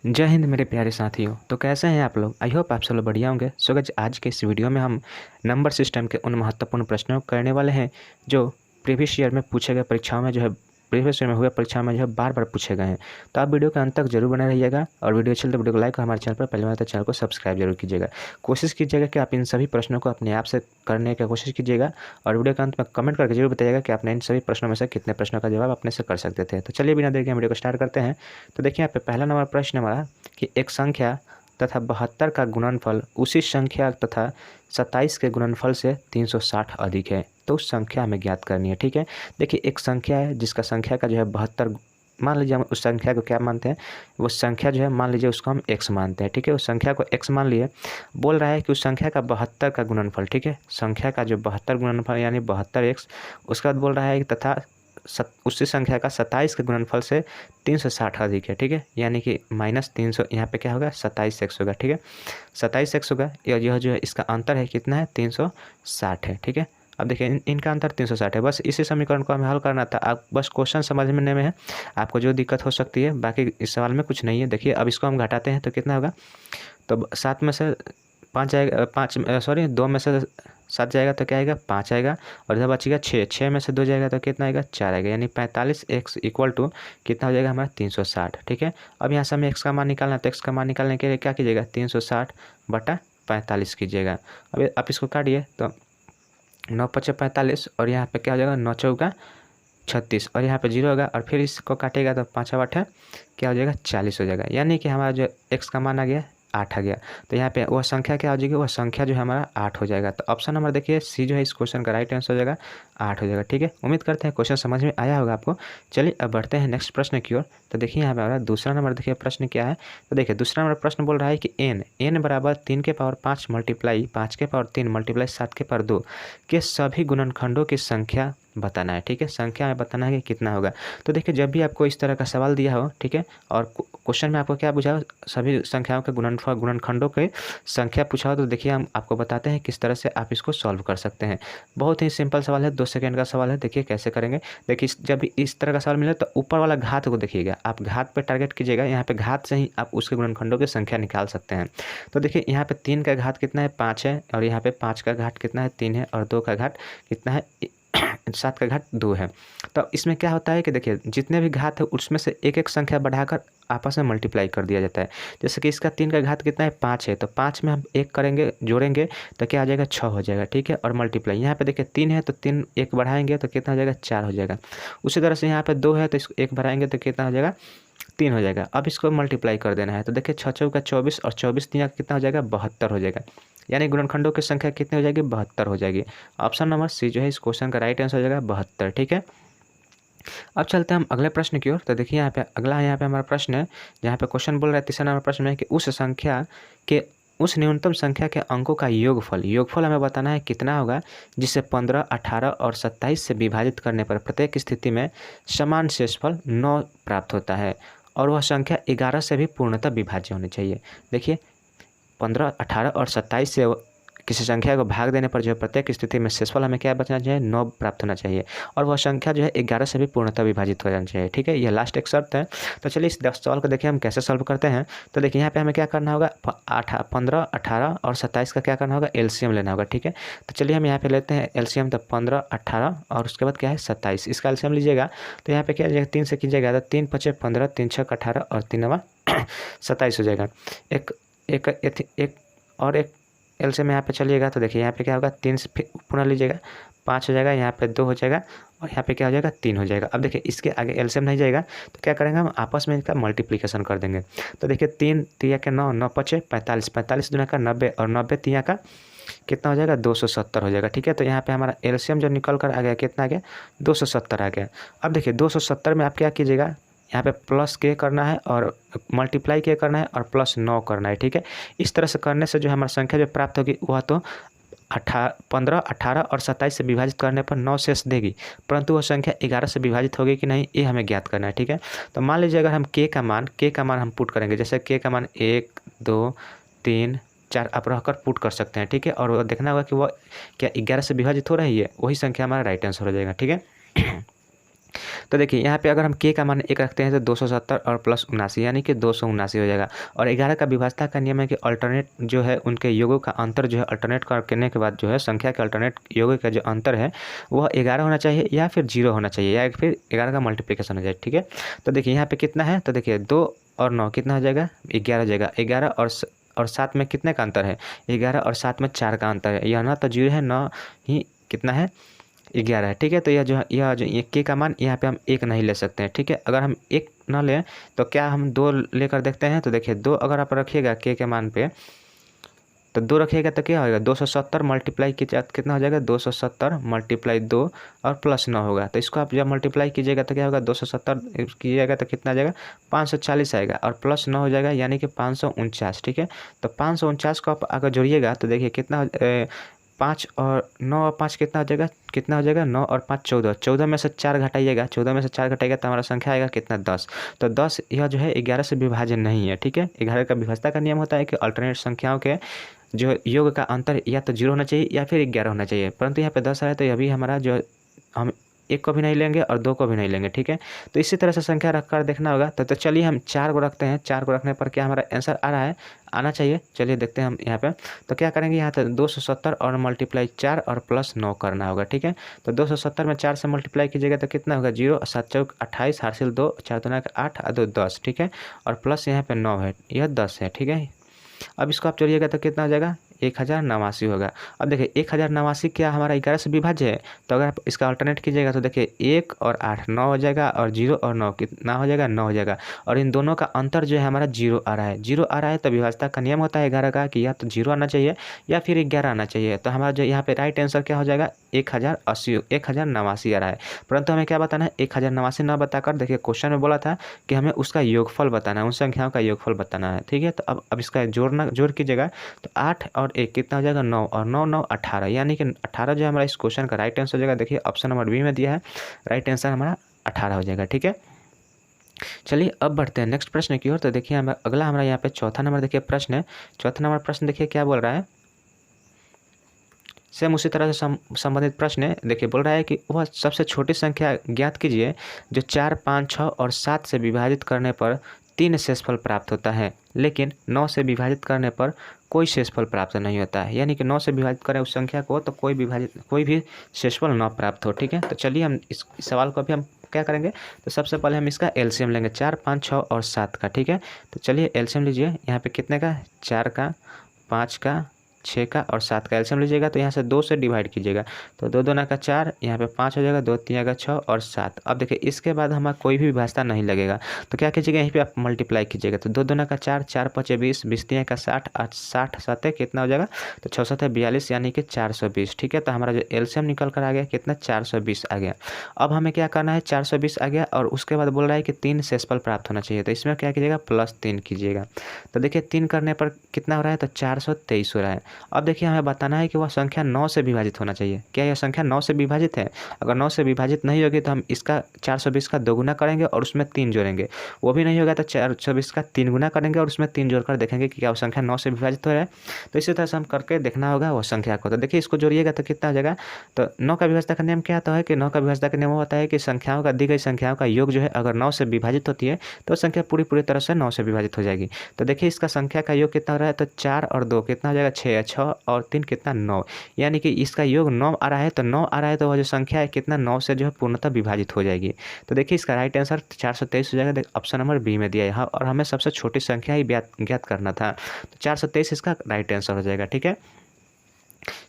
जय हिंद मेरे प्यारे साथियों। तो कैसे हैं आप लोग? आई होप आप सब लोग बढ़िया होंगे। सो गाइस, आज के इस वीडियो में हम नंबर सिस्टम के उन महत्वपूर्ण प्रश्नों को करने वाले हैं जो प्रीवियस ईयर में पूछे गए परीक्षाओं में प्रीवियस ईयर में हुए परीक्षाओं में बार बार पूछे गए हैं। तो आप वीडियो के अंत तक जरूर बने रहिएगा और वीडियो अच्छी लगे तो वीडियो को लाइक और हमारे चैनल पर पहली बार तो चैनल को सब्सक्राइब जरूर कीजिएगा। कोशिश कीजिएगा कि आप इन सभी प्रश्नों को अपने आप से करने की कोशिश कीजिएगा और वीडियो के अंत में कमेंट करके जरूर बताइएगा कि आपने इन सभी प्रश्नों में से कितने प्रश्नों का जवाब अपने से कर सकते थे। तो चलिए बिना देर के वीडियो को स्टार्ट करते हैं। तो देखिए यहाँ पे पहला नंबर प्रश्न हमारा कि एक संख्या तथा 72 का गुणनफल उसी संख्या तथा 27 के गुणनफल से 360 अधिक है, तो उस संख्या हमें ज्ञात करनी है। ठीक है, देखिए एक संख्या है जिसका संख्या का 72, मान लीजिए हम उस संख्या को क्या मानते हैं, वो संख्या मान लीजिए उसको हम x मानते हैं। ठीक है, उस संख्या को x मान लिए। बोल रहा है कि उस संख्या का 72 का गुणनफल, ठीक है, संख्या का जो 72 गुणनफल यानी 72x, उसके बाद बोल रहा है कि तथा उसी संख्या का 27 के गुणनफल से 360 अधिक है। ठीक है, यानी कि -300, यहाँ पे क्या होगा 27x होगा। ठीक है, 27x होगा। यह जो है इसका अंतर है कितना है 360 है। ठीक है, अब देखिए इनका अंतर 360 है। बस इसी समीकरण को हमें हल करना था। आप बस क्वेश्चन समझने में है आपको जो दिक्कत हो सकती है, बाकी इस सवाल में कुछ नहीं है। देखिए अब इसको हम घटाते हैं तो कितना होगा, तो 7 में से 5 जाएगा, 2 में से 7 जाएगा तो क्या आएगा 5 आएगा, और इधर बचेगा 6 में से 2 जाएगा तो कितना आएगा 4 आएगा, यानी 45x इक्वल टू कितना हो जाएगा हमारा 360। ठीक है, अब यहाँ से हमें x का मान निकालना है, तो x का मान निकालने के लिए क्या कीजिएगा 360 बटा 45 कीजिएगा। अब आप इसको काटिए तो 9 पचे 45 और यहाँ पे क्या हो जाएगा 9 चौका 36 और यहाँ पे 0 होगा, और फिर इसको काटेगा तो 5 8 क्या हो जाएगा 40 हो जाएगा, यानी कि हमारा जो x का मान आ गया 8 आ गया। तो यहाँ पे वह संख्या क्या हो जाएगी, वह संख्या जो है हमारा 8 हो जाएगा। तो ऑप्शन नंबर देखिए सी जो है इस क्वेश्चन का राइट आंसर हो जाएगा 8 हो जाएगा। ठीक है, उम्मीद करते हैं क्वेश्चन समझ में आया होगा आपको। चलिए अब बढ़ते हैं नेक्स्ट प्रश्न की ओर। तो देखिए यहाँ पे हमारा दूसरा नंबर देखिए प्रश्न क्या है। तो देखिए दूसरा नंबर प्रश्न बोल रहा है कि n बराबर 3 के पावर 5 मल्टीप्लाई 5 के पावर 3 मल्टीप्लाई 7 के पावर 2 के सभी गुणनखंडों की संख्या बताना है। ठीक है, संख्या में बताना है कि कितना होगा। तो देखिए जब भी आपको इस तरह का सवाल दिया हो, ठीक है, और क्वेश्चन में आपको क्या पूछा हो, सभी संख्याओं के गुणनखंडों के संख्या पूछा हो, तो देखिए हम आपको बताते हैं किस तरह से आप इसको सॉल्व कर सकते हैं। बहुत ही सिंपल सवाल है, 2 सेकंड का सवाल है। देखिए कैसे करेंगे। देखिए जब भी इस तरह का सवाल मिले तो ऊपर वाला घात को देखिएगा, आप घात पे टारगेट कीजिएगा। यहाँ पे घात से ही आप उसके गुणनखंडों की संख्या निकाल सकते हैं। तो देखिए यहाँ पे 3 का घात कितना है 5 है, और यहाँ पे 5 का घात कितना है 3 है, और 2 का घात कितना है 7 का घात 2 है। तो इसमें क्या होता है कि देखिए जितने भी घात है उसमें से एक एक संख्या बढ़ाकर आपस में मल्टीप्लाई कर दिया जाता है। जैसे कि इसका 3 का घात कितना है 5 है, तो 5 में हम 1 करेंगे जोड़ेंगे तो क्या आ जाएगा 6 हो जाएगा। ठीक है, और मल्टीप्लाई यहाँ पे देखिए 3 है तो 3 1 बढ़ाएंगे तो कितना हो जाएगा 4 हो जाएगा। उसी तरह से यहाँ पे 2 है तो इसको 1 बढ़ाएंगे तो कितना हो जाएगा 3 हो जाएगा। अब इसको मल्टीप्लाई कर देना है, तो देखिए 6 चौका 24 और 24 3 कितना हो जाएगा 72 हो जाएगा, यानी गुणनखंडों की संख्या कितनी हो जाएगी 72 हो जाएगी। ऑप्शन नंबर सी जो है इस क्वेश्चन का राइट आंसर हो जाएगा 72। ठीक है, अब चलते हैं हम अगले प्रश्न की ओर। तो देखिए यहाँ पे अगला यहाँ पे हमारा प्रश्न है, जहाँ पे क्वेश्चन बोल रहा है तीसरा नंबर प्रश्न में कि उस संख्या के उस न्यूनतम संख्या के अंकों का योगफल हमें बताना है कितना होगा, जिसे 15, 18 और 27 से विभाजित करने पर प्रत्येक स्थिति में समान शेषफल 9 प्राप्त होता है, और वह संख्या 11 से भी पूर्णतः विभाज्य होनी चाहिए। देखिए 15, 18 और 27 से किसी संख्या को भाग देने पर जो है प्रत्येक स्थिति में शेषफल हमें क्या बचना चाहिए 9 प्राप्त होना चाहिए, और वह संख्या जो है 11 से भी पूर्णतः विभाजित हो जाना चाहिए। ठीक है, यह लास्ट एक शर्त है। तो चलिए इस सवाल को देखिए हम कैसे सॉल्व करते हैं। तो देखिए यहाँ पे हमें क्या करना होगा 15, 18 और 27 का क्या करना होगा एलसीएम लेना होगा। ठीक है, तो चलिए हम यहाँ पे लेते हैं एलसीएम। तो 15, 18 और उसके बाद क्या है 27, इसका एलसीएम लीजिएगा। तो यहाँ पे क्या लीजिएगा 3 से कीजिएगा तो 3 5 15, 3 6 18 और 3 9 27 हो जाएगा। एक और एक एलसीएम यहाँ पे चलिएगा तो देखिए यहाँ पे क्या होगा 3 से पुनः लीजिएगा 5 हो जाएगा, यहाँ पे 2 हो जाएगा, और यहाँ पे क्या हो जाएगा 3 हो जाएगा। अब देखिए इसके आगे एलसीएम नहीं जाएगा तो क्या करेंगे हम आपस में इसका मल्टीप्लिकेशन कर देंगे। तो देखिए 3 3 के 9, 9 5 45, 45 दूना का 90, और 90 3 का कितना हो जाएगा 270 हो जाएगा। ठीक है, तो यहाँ पे हमारा एलसीएम जो निकल कर आ गया कितना आ गया 270 आ गया। अब देखिए 270 में आप क्या कीजिएगा, यहाँ पे प्लस के करना है और मल्टीप्लाई के करना है और प्लस 9 करना है। ठीक है, इस तरह से करने से जो हमारी संख्या जो प्राप्त होगी वह तो 15, 18 और 27 से विभाजित करने पर 9 शेष देगी, परंतु वह संख्या 11 से विभाजित होगी कि नहीं ये हमें ज्ञात करना है। ठीक है, तो मान लीजिए अगर हम के का मान हम पुट करेंगे, जैसे के का मान 1 2 3 4 आप रहकर पुट कर सकते हैं। ठीक है, और देखना होगा कि वह क्या 11 से विभाजित हो रही है, वही संख्या हमारा राइट आंसर हो जाएगा। ठीक है, तो देखिए यहाँ पे अगर हम के का मान 1 रखते हैं तो 270 और प्लस 79 यानी कि 279 हो जाएगा। और 11 का विभाज्यता का नियम है कि अल्टरनेट जो है उनके योगों का अंतर जो है अल्टरनेट करने के बाद जो है संख्या के अल्टरनेट योगों का जो अंतर है वह 11 होना चाहिए या फिर 0 होना चाहिए या फिर 11 का मल्टीप्लिकेशन हो जाए। ठीक है, तो देखिए यहाँ पे कितना है, तो देखिए 2 और 9 कितना हो जाएगा, 11 हो जाएगा। 11 और 7 में कितने का अंतर है, 11 और 7 में 4 का अंतर है। यह ना तो 0 है ना ही कितना है 11 है। ठीक है, तो यह जो ये के का मान यहाँ पे हम 1 नहीं ले सकते हैं। ठीक है, अगर हम 1 ना लें तो क्या हम 2 लेकर देखते हैं, तो देखिए 2 अगर आप रखिएगा के मान पे, तो 2 रखिएगा तो क्या होगा, 270 मल्टीप्लाई कितना हो जाएगा, 270 मल्टीप्लाई 2 और प्लस 9 होगा। तो इसको आप जब मल्टीप्लाई कीजिएगा तो क्या होगा, 270 कीजिएगा तो कितना आ जाएगा, 540 आएगा और प्लस 9 हो जाएगा यानी कि 549। ठीक है, तो 549 को आप अगर जोड़िएगा तो देखिए कितना 5 और 9 और 5 कितना हो जाएगा 9 और 5 14। 14 में से 4 घटाइएगा, 14 में से 4 घटाइएगा तो हमारा संख्या आएगा कितना 10। तो 10 यह जो है 11 से विभाजन नहीं है। ठीक है, 11 का विभाज्यता का नियम होता है कि अल्टरनेट संख्याओं के जो योग का अंतर या तो 0 होना चाहिए या फिर 11 होना चाहिए, परंतु यहाँ पे 10 आया तो यह भी हमारा जो हम 1 को भी नहीं लेंगे और 2 को भी नहीं लेंगे। ठीक है, तो इसी तरह से संख्या रखकर देखना होगा। तो चलिए हम 4 को रखते हैं। 4 को रखने पर क्या हमारा आंसर आ रहा है, आना चाहिए। चलिए देखते हैं हम यहाँ पे, तो क्या करेंगे, यहाँ तो 270 और मल्टीप्लाई 4 और प्लस 9 करना होगा। ठीक है, तो 270 में 4 से मल्टीप्लाई कीजिएगा तो कितना होगा, 0 7 चौक 28 हासिल 2 4 दूना 8 और 2 10। ठीक है, और प्लस यहाँ पे 9 है, यह 10 है। ठीक है, अब इसको आप जोड़िएगा तो कितना हो जाएगा, 1089 होगा। अब देखिए 1089 क्या हमारा 11 से विभाज्य है, तो अगर आप इसका अल्टरनेट कीजिएगा तो देखिए 1 और 8 9 हो जाएगा और 0 और 9 कितना हो जाएगा, 9 हो जाएगा। और इन दोनों का अंतर जो है हमारा 0 आ रहा है। 0 आ रहा है तो विभाज्यता का नियम होता है 11 का कि या तो 0 आना चाहिए या फिर 11 आना चाहिए। तो हमारा जो यहाँ पे राइट आंसर क्या हो जाएगा, 1089 आ रहा है। परंतु हमें क्या बताना है, 1089 ना बताकर देखिए क्वेश्चन में बोला था कि हमें उसका योगफल बताना है, उन संख्याओं का योगफल बताना है। ठीक है, तो अब इसका जोड़ कीजिएगा तो 8 और 1 कितना हो जाएगा, 9 और 9 9 18 यानी कि 18 जो हमारा इस क्वेश्चन का राइट आंसर हो जाएगा। देखिए ऑप्शन नंबर बी में दिया है, राइट आंसर हमारा 18 हो जाएगा। ठीक है, चलिए अब बढ़ते हैं नेक्स्ट प्रश्न की ओर। तो देखिए अगला हमारा यहाँ पे चौथा नंबर देखिए प्रश्न है। चौथा नंबर प्रश्न देखिए क्या बोल रहा है, सेम उसी तरह से संबंधित प्रश्न है। देखिए बोल रहा है कि वह सबसे छोटी संख्या ज्ञात कीजिए जो 4 5 6 और 7 से विभाजित करने पर 3 शेषफल प्राप्त होता है, लेकिन 9 से विभाजित करने पर कोई शेषफल प्राप्त नहीं होता है। यानी कि 9 से विभाजित करें उस संख्या को तो कोई भी शेषफल न प्राप्त हो। ठीक है, तो चलिए हम इस सवाल को अभी हम क्या करेंगे, तो सबसे पहले हम इसका एलसीएम लेंगे 4 5 6 और 7 का। ठीक है, तो चलिए एलसीएम लीजिए। यहाँ पे कितने का, 4 का 5 का 6 का और 7 का एलसीएम लीजिएगा तो यहाँ से 2 से डिवाइड कीजिएगा तो 2 दूना का 4, यहाँ पे 5 हो जाएगा, 2 3 का 6 और 7। अब देखिए इसके बाद हमारा कोई भी विभाज्यता नहीं लगेगा तो क्या कीजिएगा, यहीं पे आप मल्टीप्लाई कीजिएगा तो 2 दूना का 4, 4 5 20, 20 3 का 60, 60 7 कितना हो जाएगा, तो 6 7 42 यानी कि 420। ठीक है, तो हमारा जो एलसीएम निकल कर आ गया कितना, 420 आ गया। अब हमें क्या करना है, 420 आ गया और उसके बाद बोल रहा है कि 3 शेषफल प्राप्त होना चाहिए, तो इसमें क्या कीजिएगा, +3 कीजिएगा। तो देखिए 3 करने पर कितना हो रहा है, तो 423 हो रहा है। अब देखिए हमें बताना है कि वह संख्या 9 से विभाजित होना चाहिए। क्या यह संख्या 9 से विभाजित है? अगर 9 से विभाजित नहीं होगी तो हम इसका 420 का 2 गुना करेंगे और उसमें 3 जोड़ेंगे। वो भी नहीं होगा तो 420 का 3 गुना करेंगे और उसमें 3 जोड़कर देखेंगे कि क्या वो संख्या 9 से विभाजित हो रहा है। तो इसी तरह से हम करके देखना होगा वो संख्या को। तो देखिए इसको जोड़िएगा तो कितना हो जाएगा, तो 9 का विभाज्यता का नियम क्या आता है कि 9 का विभाज्यता का नियम होता है कि संख्याओं का, दी गई संख्याओं का योग जो है अगर 9 से विभाजित होती है तो संख्या पूरी तरह से 9 से विभाजित हो जाएगी। तो देखिए इसका संख्या का योग कितना हो रहा है, तो 4 और 2 कितना हो जाएगा, 6 6 और 3 कितना, 9। यानी कि इसका योग 9 आ रहा है, तो 9 आ रहा है तो वह जो संख्या है कितना, 9 से जो है पूर्णतः विभाजित हो जाएगी। तो देखिए इसका राइट आंसर 423 हो जाएगा। ऑप्शन नंबर बी में दिया है और हमें सबसे छोटी संख्या ही ज्ञात करना था, तो 423 इसका राइट आंसर हो जाएगा। ठीक है,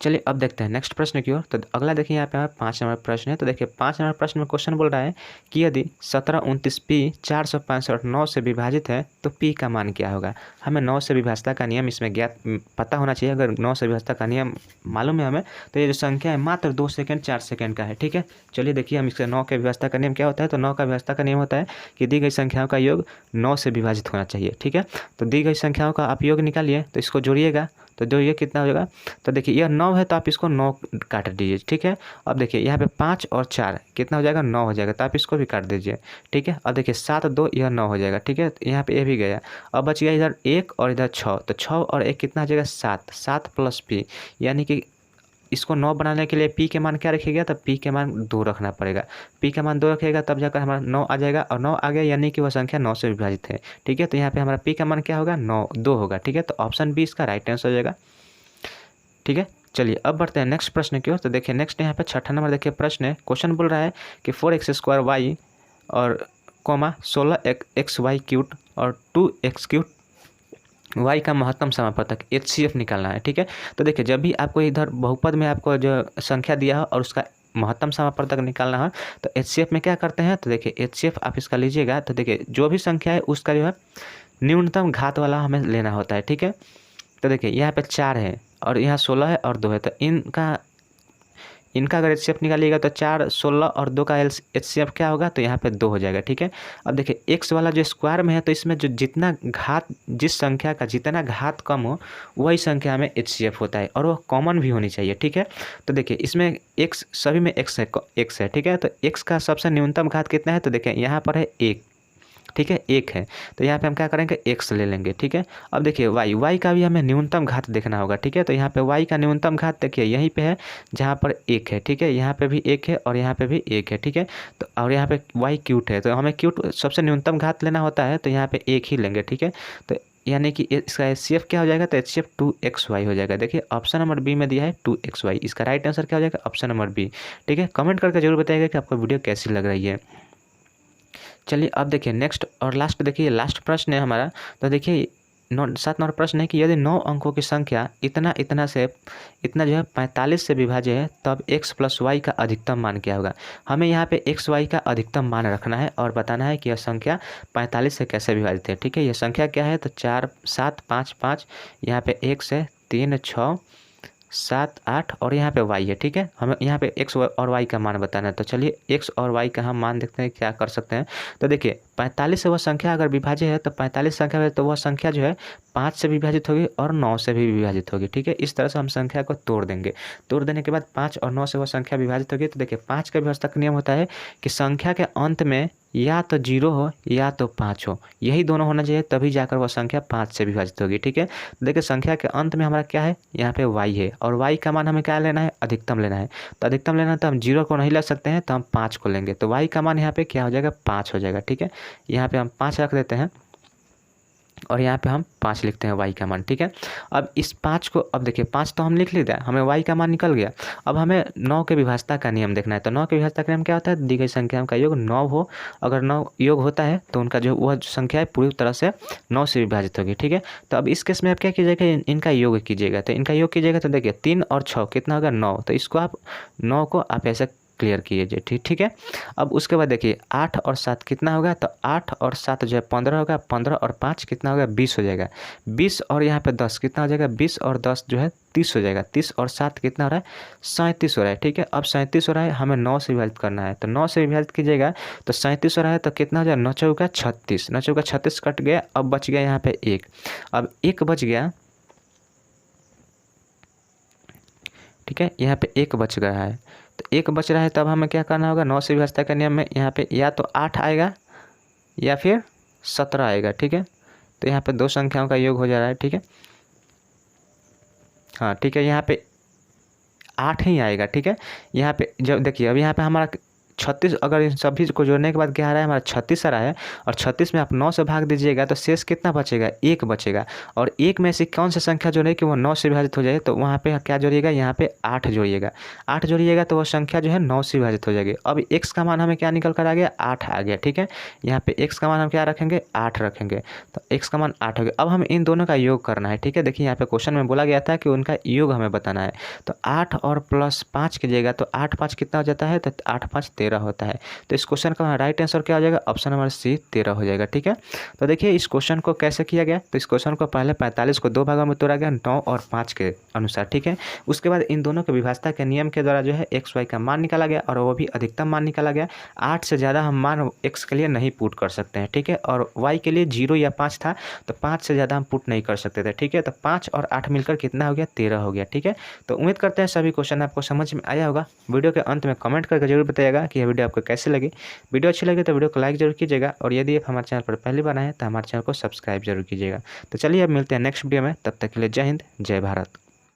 चलिए अब देखते हैं नेक्स्ट प्रश्न की ओर। तो अगला देखिए यहाँ पे हमारा 5 नंबर प्रश्न है। तो देखिए 5 नंबर प्रश्न में क्वेश्चन बोल रहा है कि यदि 17 29 पी 465 9 से विभाजित है तो पी का मान क्या होगा। हमें 9 से विभाज्यता का नियम इसमें ज्ञात पता होना चाहिए। अगर 9 से विभाज्यता का नियम मालूम है हमें तो ये जो संख्या है मात्र 2 सेकंड 4 सेकंड का है। ठीक है, चलिए देखिए हम इसके 9 के विभाज्यता का नियम क्या होता है। तो 9 का विभाज्यता का नियम होता है कि दी गई संख्याओं का योग 9 से विभाजित होना चाहिए। ठीक है, तो दी गई संख्याओं का आप योग निकालिए तो इसको जोड़िएगा तो जो ये कितना हो जाएगा, तो देखिए यह 9 है तो आप इसको 9 काट दीजिए। ठीक है, अब देखिए यहाँ पे 5 और 4 कितना हो जाएगा, 9 हो जाएगा, तो आप इसको भी काट दीजिए। ठीक है, अब देखिए 7 2 यह 9 हो जाएगा। ठीक है, यहाँ पे ये भी गया। अब बच गया इधर 1 और इधर 6, तो 6 और 1 कितना हो जाएगा, 7 7 प्लस पी यानी कि इसको 9 बनाने के लिए पी के मान क्या रखिएगा, तो पी के मान 2 रखना पड़ेगा। पी का मान 2 रखिएगा तब जाकर हमारा 9 आ जाएगा, और 9 आ गया यानी कि वह संख्या 9 से विभाजित है। ठीक है, तो यहाँ पे हमारा पी का मान क्या होगा, 2 होगा। ठीक है, तो ऑप्शन बी इसका राइट आंसर हो जाएगा। ठीक है, चलिए अब बढ़ते हैं नेक्स्ट प्रश्न की ओर। तो देखिए नेक्स्ट यहाँ पे 6ठा नंबर देखिए प्रश्न है। क्वेश्चन बोल रहा है कि 4x² y और 16x y क्यूब और 2x क्यूब y का महत्तम समापवर्तक HCF निकालना है। ठीक है, तो देखिए जब भी आपको इधर बहुपद में आपको जो संख्या दिया हो और उसका महत्तम समापवर्तक निकालना है तो HCF में क्या करते हैं, तो देखिए HCF आप इसका लीजिएगा तो देखिए जो भी संख्या है उसका जो है न्यूनतम घात वाला हमें लेना होता है। ठीक है, तो देखिए यहाँ पे 4 है और यहाँ 16 है और 2 है, तो इनका अगर HCF निकालिएगा तो 4, 16 और 2 का HCF क्या होगा, तो यहाँ पे 2 हो जाएगा। ठीक है, अब देखिए x वाला जो स्क्वायर में है तो इसमें जो जितना घात, जिस संख्या का जितना घात कम हो वही संख्या में HCF होता है और वह कॉमन भी होनी चाहिए। ठीक है, तो देखिए इसमें x सभी में x है। ठीक है, तो x का सबसे न्यूनतम घात कितना है, तो देखिए यहाँ पर है 1। ठीक है, 1 है, तो यहाँ पे हम क्या करेंगे, x ले लेंगे। ठीक है, अब देखिए y का भी हमें न्यूनतम घात देखना होगा। ठीक है, तो यहाँ पे y का न्यूनतम घात देखिए यहीं पे है जहाँ पर 1 है। ठीक है, यहाँ पे भी 1 है और यहाँ पे भी 1 है। ठीक है, तो और यहाँ पे y क्यूट है, तो हमें क्यूट सबसे न्यूनतम घात लेना होता है, तो यहाँ पे 1 ही लेंगे। ठीक है, तो यानी कि इसका HCF क्या हो जाएगा, तो HCF 2xy हो जाएगा। देखिए ऑप्शन नंबर बी में दिया है 2xy, इसका राइट आंसर क्या हो जाएगा, ऑप्शन नंबर बी। ठीक है, कमेंट करके जरूर बताइएगा कि आपको वीडियो कैसी लग रही है। चलिए अब देखिए नेक्स्ट और लास्ट देखिए लास्ट प्रश्न है हमारा। तो देखिए 7 नंबर प्रश्न है कि यदि 9 अंकों की संख्या इतना जो है 45 से विभाज्य है तब x प्लस y का अधिकतम मान क्या होगा। हमें यहाँ पे x y का अधिकतम मान रखना है और बताना है कि यह संख्या 45 से कैसे विभाजित है। ठीक है, यह संख्या क्या है, तो 4, 7, 5, 5, यहाँ पे x है, 3, 6, 7, 8 और यहाँ पे y है। ठीक है, हमें यहाँ पे x और y का मान बताना है। तो चलिए x और y का हम मान देखते हैं क्या कर सकते हैं। तो देखिए 45 से वह संख्या अगर विभाज्य है तो 45 संख्या है तो वह संख्या जो है 5 से विभाजित होगी और 9 से भी विभाजित होगी। ठीक है, इस तरह से हम संख्या को तोड़ देंगे। तोड़ देने के बाद 5 और 9 से वह संख्या विभाजित होगी। तो देखिए 5 का व्यवस्था का नियम होता है कि संख्या के अंत में या तो 0 हो या तो 5 हो, यही दोनों होना चाहिए, तभी जाकर वह संख्या 5 से विभाजित होगी। ठीक है, देखिए संख्या के अंत में हमारा क्या है, यहाँ पे y है और y का मान हमें क्या लेना है, अधिकतम लेना है। तो अधिकतम लेना है तो हम 0 को नहीं ले सकते हैं, तो हम 5 को लेंगे। तो y का मान यहाँ पे क्या हो जाएगा, 5 हो जाएगा। ठीक है, यहाँ पे हम 5 रख देते हैं और यहाँ पे हम 5 लिखते हैं y का मान। ठीक है, अब इस 5 को, अब देखिए 5 तो हम लिख लेते हैं, हमें y का मान निकल गया। अब हमें 9 के विभाजता का नियम देखना है। तो 9 के विभाजता का नियम क्या होता है, दी गई संख्याओं का योग 9 हो, अगर 9 योग होता है तो उनका जो वह संख्या है पूरी तरह से 9 से विभाजित होगी। ठीक है, तो अब इस केस में आप क्या कीजिएगा, इनका योग कीजिएगा। तो इनका योग कीजिएगा तो देखिए 3 और 6 कितना होगा, 9। तो इसको आप 9 को आप ऐसे क्लियर कीजिए। ठीक है, अब उसके बाद देखिए 8 और 7 कितना होगा, तो 8 और 7 जो है 15 होगा, 15 और 5 कितना होगा, 20 हो जाएगा। 20 और यहाँ पे 10 कितना हो जाएगा, 20 और 10 जो है 30 हो जाएगा। 30 और 7 कितना हो रहा है, 37 हो रहा है। ठीक है, अब 37 हो रहा है, हमें 9 से विभाजित करना है। तो 9 से विभाजित कीजिएगा तो 37 हो रहा है, तो कितना हो जाएगा, 9 चौका 36, 9 चौका 36 कट गया। अब बच गया यहाँ पे 1, अब 1 बच गया। ठीक है, यहाँ पे 1 बच गया है, तो 1 बच रहा है, तब हमें क्या करना होगा, 9 से विभाजता के नियम में यहाँ पे या तो 8 आएगा या फिर 17 आएगा। ठीक है, तो यहाँ पे 2 संख्याओं का योग हो जा रहा है। ठीक है, हाँ ठीक है, यहाँ पे 8 ही आएगा। ठीक है, यहाँ पे जब देखिए अब यहाँ पे हमारा 36, अगर इन सभी को जोड़ने के बाद क्या आ रहा है, हमारा 36 आ रहा है और 36 में आप 9 से भाग दीजिएगा तो शेष कितना बचेगा, 1 बचेगा। और 1 में से कौन सी संख्या जोड़े कि वो 9 से विभाजित हो जाए, तो वहाँ पे क्या जोड़िएगा, यहाँ पे 8 जोड़िएगा। 8 जोड़िएगा तो वो संख्या जो है 9 से विभाजित हो जाएगी। अब x का मान हमें क्या निकल कर आ गया, 8 आ गया। ठीक है, यहाँ पे x का मान हम क्या रखेंगे, 8 रखेंगे, तो x का मान 8 हो गया। अब हमें इन दोनों का योग करना है। ठीक है, देखिए यहाँ पे क्वेश्चन में बोला गया था कि उनका योग हमें बताना है। तो 8 और प्लस 5 कीजिएगा तो 8 5 कितना हो जाता है, तो 8 5 13 होता है। तो इस क्वेश्चन का राइट आंसर क्या हो जाएगा, ऑप्शन नंबर सी 13 हो जाएगा। ठीक है, तो देखिए इस क्वेश्चन को कैसे किया गया, तो इस क्वेश्चन को पहले 45 को 2 भागों में तोड़ा गया 9 और 5 के अनुसार। ठीक है, उसके बाद इन दोनों के विभाजता के नियम के द्वारा जो है x y का मान निकाला गया और वो भी अधिकतम मान निकाला गया। 8 से ज़्यादा हम मान x के लिए नहीं पुट कर सकते हैं। ठीक है, और y के लिए 0 या 5 था, तो 5 से ज़्यादा हम पुट नहीं कर सकते थे। ठीक है, तो 5 और 8 मिलकर कितना हो गया, 13 हो गया। ठीक है, तो उम्मीद करते हैं सभी क्वेश्चन आपको समझ में आया होगा। वीडियो के अंत में कमेंट करके जरूर बताइएगा कि यह वीडियो आपको कैसी लगी। वीडियो अच्छी लगी तो वीडियो को लाइक जरूर कीजिएगा और यदि आप हमारे चैनल पर पहली बार आए हैं तो हमारे चैनल को सब्सक्राइब जरूर कीजिएगा। तो चलिए अब मिलते हैं नेक्स्ट वीडियो में, तब तक के लिए जय हिंद, जय भारत।